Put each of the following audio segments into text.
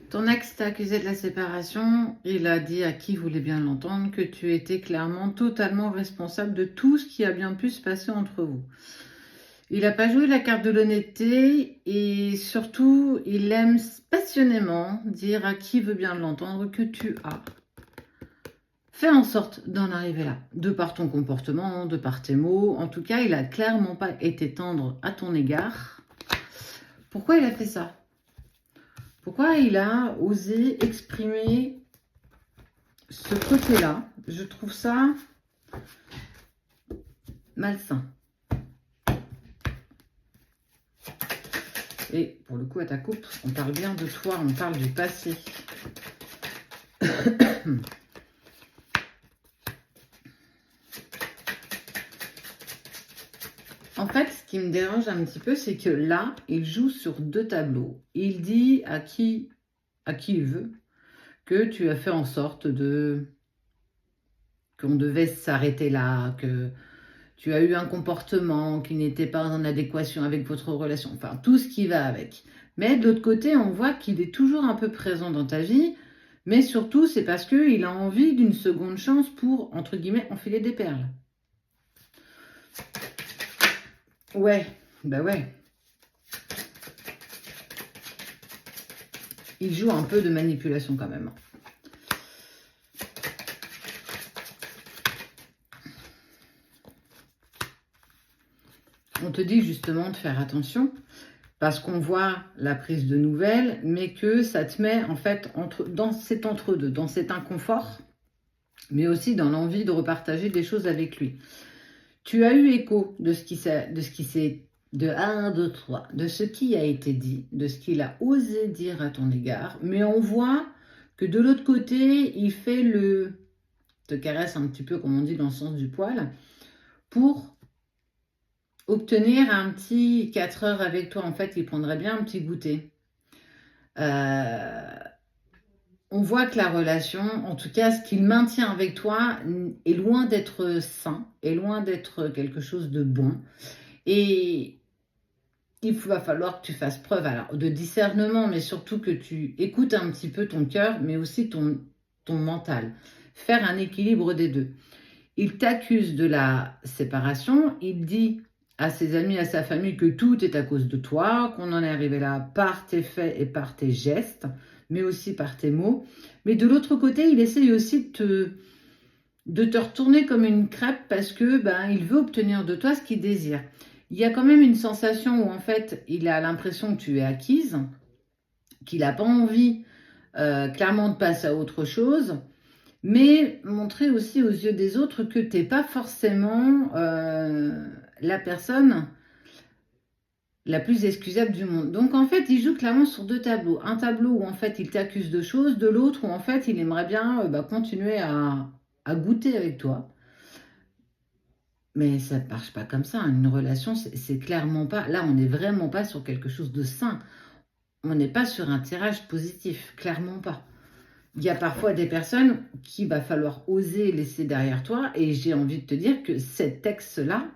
Ton ex t'a accusé de la séparation. Il a dit à qui voulait bien l'entendre que tu étais clairement totalement responsable de tout ce qui a bien pu se passer entre vous. Il n'a pas joué la carte de l'honnêteté et surtout, il aime passionnément dire à qui veut bien l'entendre que tu as fait en sorte d'en arriver là, de par ton comportement, de par tes mots. En tout cas, il a clairement pas été tendre à ton égard. Pourquoi il a fait ça? Pourquoi il a osé exprimer ce côté-là? Je trouve ça malsain. Et pour le coup, à ta coupe, on parle bien de toi, on parle du passé. En fait, ce qui me dérange un petit peu, c'est que là, il joue sur deux tableaux. Il dit à qui il veut que tu as fait en sorte qu'on devait s'arrêter là, que tu as eu un comportement qui n'était pas en adéquation avec votre relation, enfin tout ce qui va avec. Mais de l'autre côté, on voit qu'il est toujours un peu présent dans ta vie, mais surtout c'est parce qu'il a envie d'une seconde chance pour, entre guillemets, enfiler des perles. Ouais, bah ouais. Il joue un peu de manipulation quand même. On te dit justement de faire attention parce qu'on voit la prise de nouvelles, mais que ça te met en fait dans cet entre-deux, dans cet inconfort, mais aussi dans l'envie de repartager des choses avec lui. Tu as eu écho de ce qui a été dit, de ce qu'il a osé dire à ton égard, mais on voit que de l'autre côté, il fait te caresse un petit peu, comme on dit, dans le sens du poil, pour obtenir un petit 4 heures avec toi. En fait, il prendrait bien un petit goûter. On voit que la relation, en tout cas, ce qu'il maintient avec toi, est loin d'être sain, est loin d'être quelque chose de bon. Et il va falloir que tu fasses preuve alors, de discernement, mais surtout que tu écoutes un petit peu ton cœur, mais aussi ton mental. Faire un équilibre des deux. Il t'accuse de la séparation, il dit à ses amis, à sa famille que tout est à cause de toi, qu'on en est arrivé là par tes faits et par tes gestes, mais aussi par tes mots. Mais de l'autre côté, il essaye aussi de te retourner comme une crêpe parce que il veut obtenir de toi ce qu'il désire. Il y a quand même une sensation où en fait, il a l'impression que tu es acquise, qu'il n'a pas envie clairement de passer à autre chose, mais montrer aussi aux yeux des autres que tu n'es pas forcément la personne la plus excusable du monde. Donc en fait, il joue clairement sur deux tableaux. Un tableau où en fait il t'accuse de choses, de l'autre où en fait il aimerait bien continuer à goûter avec toi. Mais ça ne marche pas comme ça. Une relation, c'est clairement pas... Là, on n'est vraiment pas sur quelque chose de sain. On n'est pas sur un tirage positif, clairement pas. Il y a parfois des personnes qu'il va falloir oser laisser derrière toi. Et j'ai envie de te dire que cet ex-là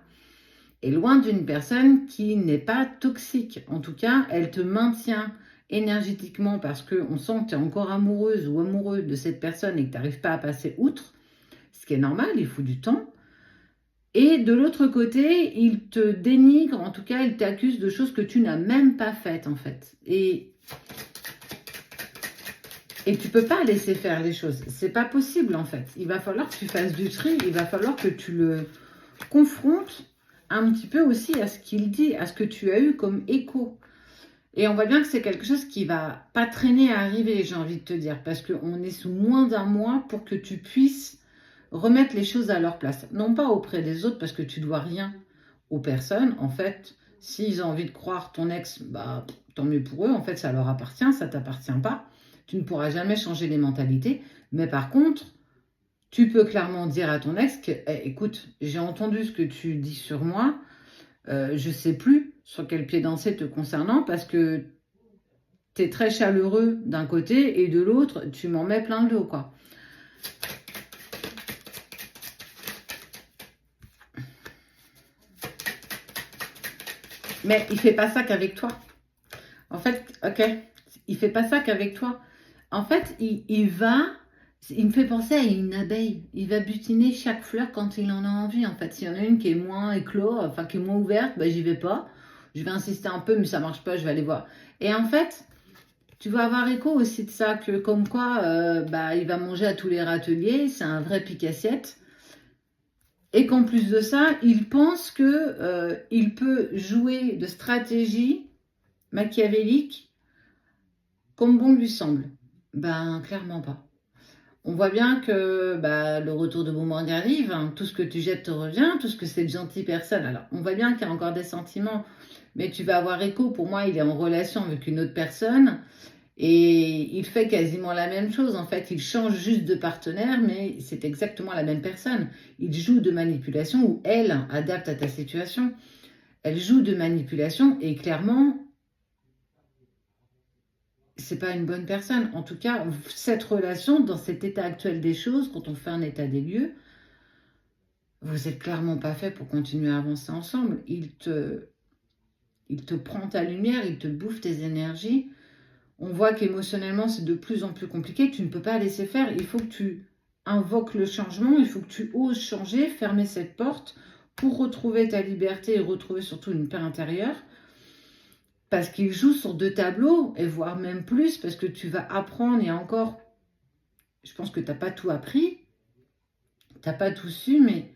est loin d'une personne qui n'est pas toxique. En tout cas, elle te maintient énergétiquement parce qu'on sent que tu es encore amoureuse ou amoureux de cette personne et que tu n'arrives pas à passer outre. Ce qui est normal, il faut du temps. Et de l'autre côté, il te dénigre, en tout cas, il t'accuse de choses que tu n'as même pas faites, en fait. Et tu peux pas laisser faire les choses. C'est pas possible, en fait. Il va falloir que tu fasses du tri, il va falloir que tu le confrontes un petit peu aussi à ce qu'il dit, à ce que tu as eu comme écho. Et on voit bien que c'est quelque chose qui va pas traîner à arriver, j'ai envie de te dire, parce qu'on est sous moins d'un mois pour que tu puisses remettre les choses à leur place. Non pas auprès des autres, parce que tu dois rien aux personnes. En fait, s'ils ont envie de croire ton ex, tant mieux pour eux. En fait, ça leur appartient, ça t'appartient pas. Tu ne pourras jamais changer les mentalités. Mais par contre, tu peux clairement dire à ton ex que, écoute, j'ai entendu ce que tu dis sur moi. Je sais plus sur quel pied danser te concernant parce que tu es très chaleureux d'un côté et de l'autre, tu m'en mets plein le dos, quoi. Mais il fait pas ça qu'avec toi. En fait, ok, il fait pas ça qu'avec toi. En fait, il me fait penser à une abeille. Il va butiner chaque fleur quand il en a envie. En fait, s'il y en a une qui est moins éclos, enfin qui est moins ouverte, bah, j'y vais pas. Je vais insister un peu, mais ça marche pas, je vais aller voir. Et en fait, tu vas avoir écho aussi de ça, que comme quoi, bah, il va manger à tous les râteliers, c'est un vrai pique-assiette. Et qu'en plus de ça, il pense que il peut jouer de stratégie machiavélique comme bon lui semble. Ben, clairement pas. On voit bien que bah, le retour de Boomerang arrive, hein. Tout ce que tu jettes te revient, tout ce que cette gentille personne. Alors, on voit bien qu'il y a encore des sentiments, mais tu vas avoir écho. Pour moi, il est en relation avec une autre personne et il fait quasiment la même chose. En fait, il change juste de partenaire, mais c'est exactement la même personne. Il joue de manipulation ou elle adapte à ta situation. Elle joue de manipulation et clairement, c'est pas une bonne personne. En tout cas, cette relation, dans cet état actuel des choses, quand on fait un état des lieux, vous êtes clairement pas fait pour continuer à avancer ensemble. Il te prend ta lumière, il te bouffe tes énergies. On voit qu'émotionnellement, c'est de plus en plus compliqué. Tu ne peux pas laisser faire. Il faut que tu invoques le changement. Il faut que tu oses changer, fermer cette porte pour retrouver ta liberté et retrouver surtout une paix intérieure. Parce qu'il joue sur 2 tableaux, et voire même plus, parce que tu vas apprendre, et encore, je pense que tu n'as pas tout appris, tu n'as pas tout su, mais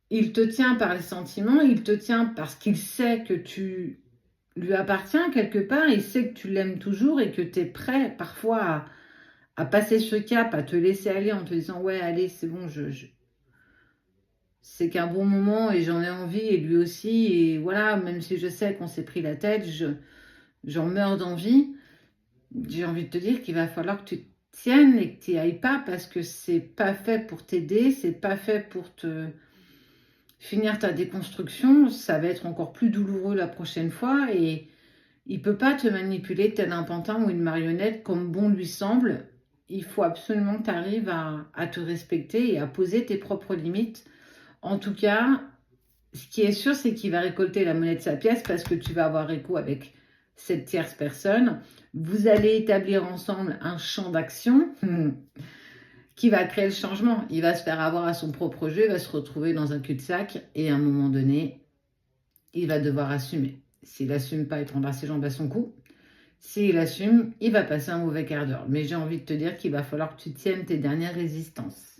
il te tient par les sentiments, il te tient parce qu'il sait que tu lui appartiens quelque part, il sait que tu l'aimes toujours et que tu es prêt parfois à passer ce cap, à te laisser aller en te disant « Ouais, allez, c'est bon, c'est qu'un bon moment et j'en ai envie, et lui aussi, et voilà, même si je sais qu'on s'est pris la tête, j'en meurs d'envie. » J'ai envie de te dire qu'il va falloir que tu tiennes et que tu n'y ailles pas parce que c'est pas fait pour t'aider, c'est pas fait pour te finir ta déconstruction. Ça va être encore plus douloureux la prochaine fois et il peut pas te manipuler tel un pantin ou une marionnette comme bon lui semble. Il faut absolument que tu arrives à te respecter et à poser tes propres limites. En tout cas, ce qui est sûr, c'est qu'il va récolter la monnaie de sa pièce parce que tu vas avoir écho avec cette tierce personne. Vous allez établir ensemble un champ d'action qui va créer le changement. Il va se faire avoir à son propre jeu, il va se retrouver dans un cul-de-sac et à un moment donné, il va devoir assumer. S'il n'assume pas, il prendra ses jambes à son cou. S'il assume, il va passer un mauvais quart d'heure. Mais j'ai envie de te dire qu'il va falloir que tu tiennes tes dernières résistances.